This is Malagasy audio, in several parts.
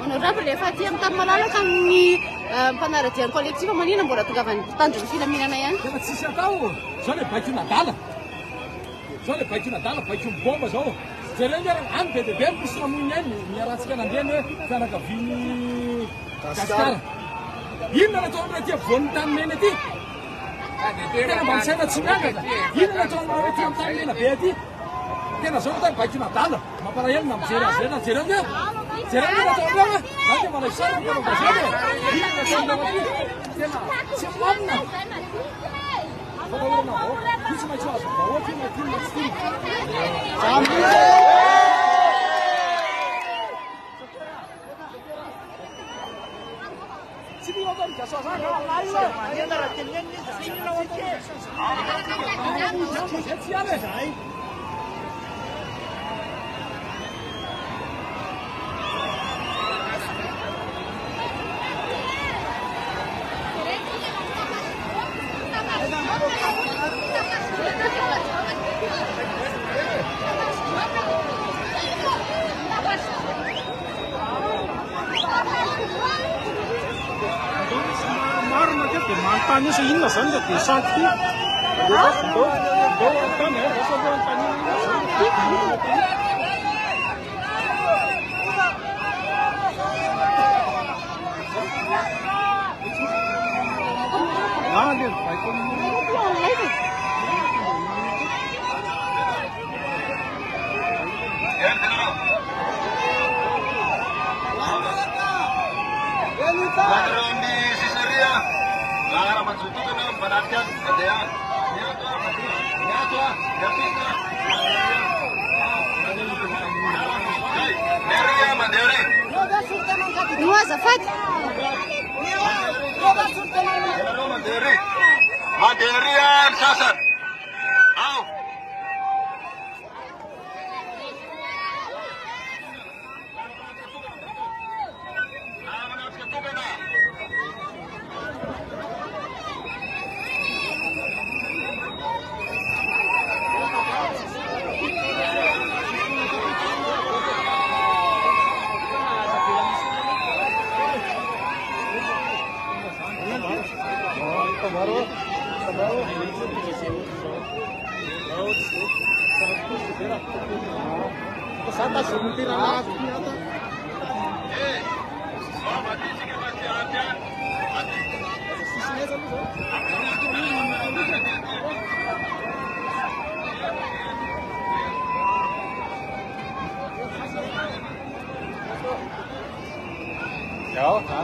Onorevole, efa-ty amin'ny tany malalaka ny mpanaradian'ny kolektiva manina mbola tongavany tanjona filaminana ihany. Tena tsisy atao. Zao le baikona dala. Zao le baikona dala, baikona bomba zao. Jereny any be dia be misy mamoiny any miarahantsika nandeha hoe fianakaviany Gasikara. Inona nataon'ny raha tia voan'ny tany mena ity? Tena mba misaina tsy miangaka. Inona nataon'ny raha tia amin'ny tany mena be ity? Tena zao tany baikona dala. Mampalahelo na mijery azy ireny. Jereny hoe jereny nataon'ny raha na dia malay sara ny mpanao gazety. Inona nataon'ny raha ity? Tena tsy mamina. Fatahoana avao. Misy maitso azo vahoaka ina ity matsy ity. Tanya sa inyo saan ka sakti? Do kan eh basta do tanya. Ah, dia baik. Lara mensutukan penantian kedean. Neria Mandiri. Nuwa Zafat. Mandiri. Mandirian Sasan. Au. Santa sementara lagi ada. Jauh, kan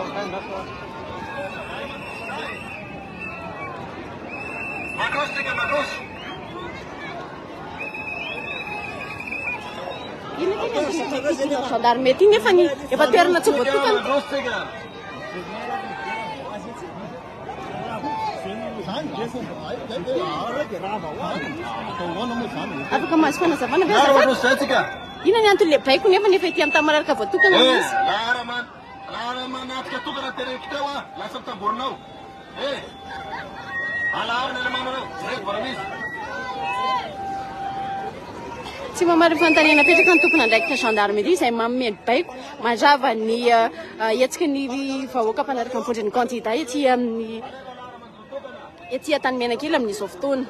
gendarme ty nefa ny efa toerana tsy voatokana. Afaka mahazo fanazavana ve azafady? Inona ny antony le baiko nefa ety amin'ny tany malalaka voatokana izy? Raha manatrika tokana tereko teo lasa mitamborinao. Alaharina le manao zay vao misy. Tsy mamary fanontaniana petraka ny tompona andraikitra gendarmerie izay manome baiko mandrava ny hetsika ny vahoaka mpanaraka mipondry ny kandida ety tany Menakely amin'izao fotoana.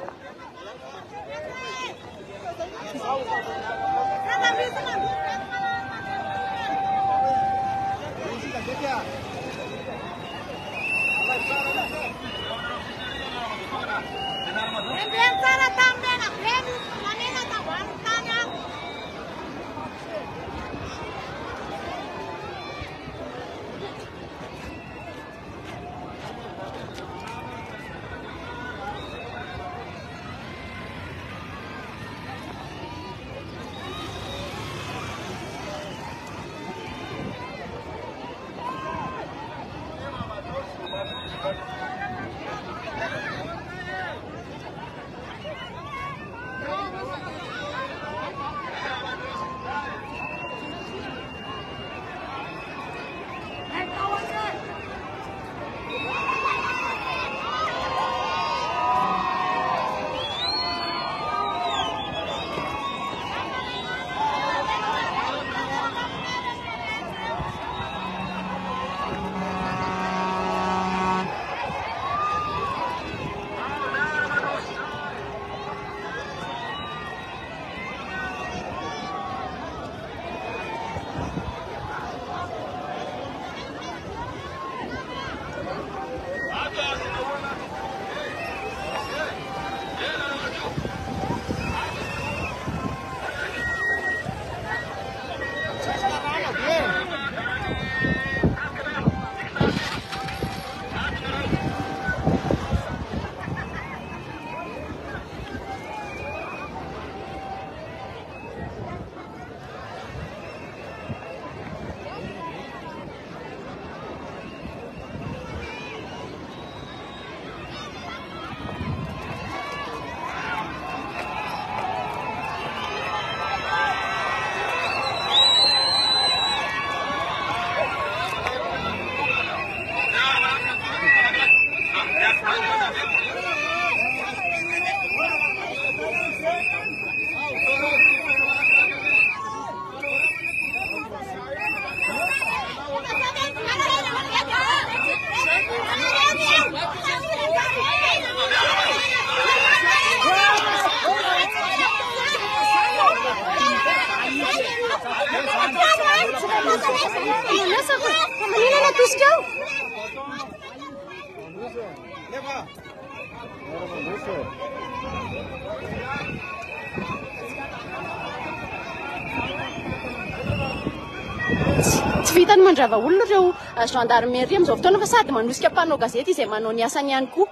Tsy vitany mandrava olona ireo gendarmerie amin'izao fotoana fa sady manosika mpanao gazety izay manao ny asany ihany koa.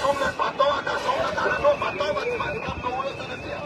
Somle batao ada somle tarano batao bat manikam no ulo tanatia.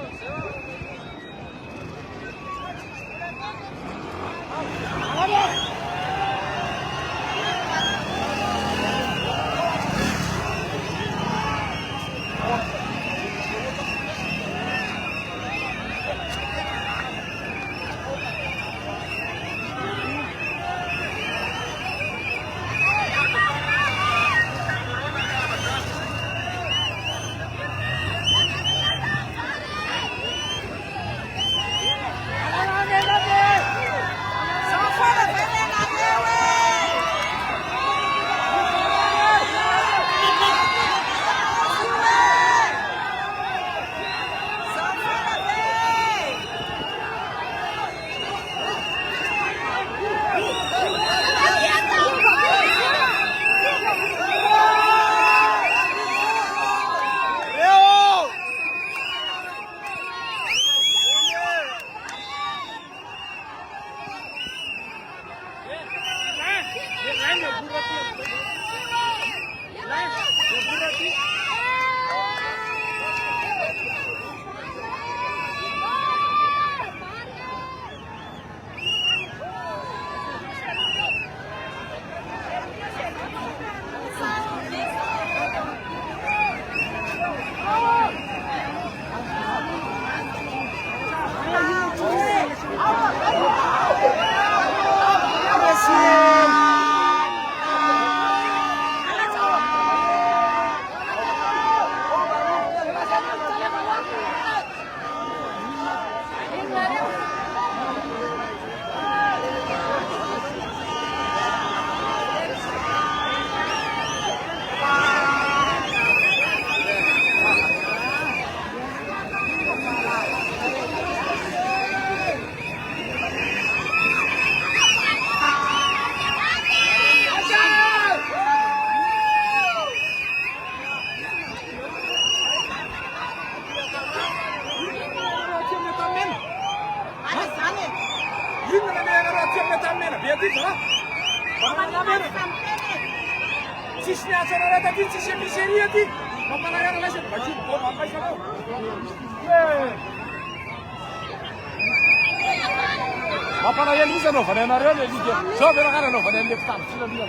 Apa yang bisa no fane na rene dige. So bera kana no fane le tam sila dia.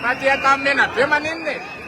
Katia kamena, pe manenne.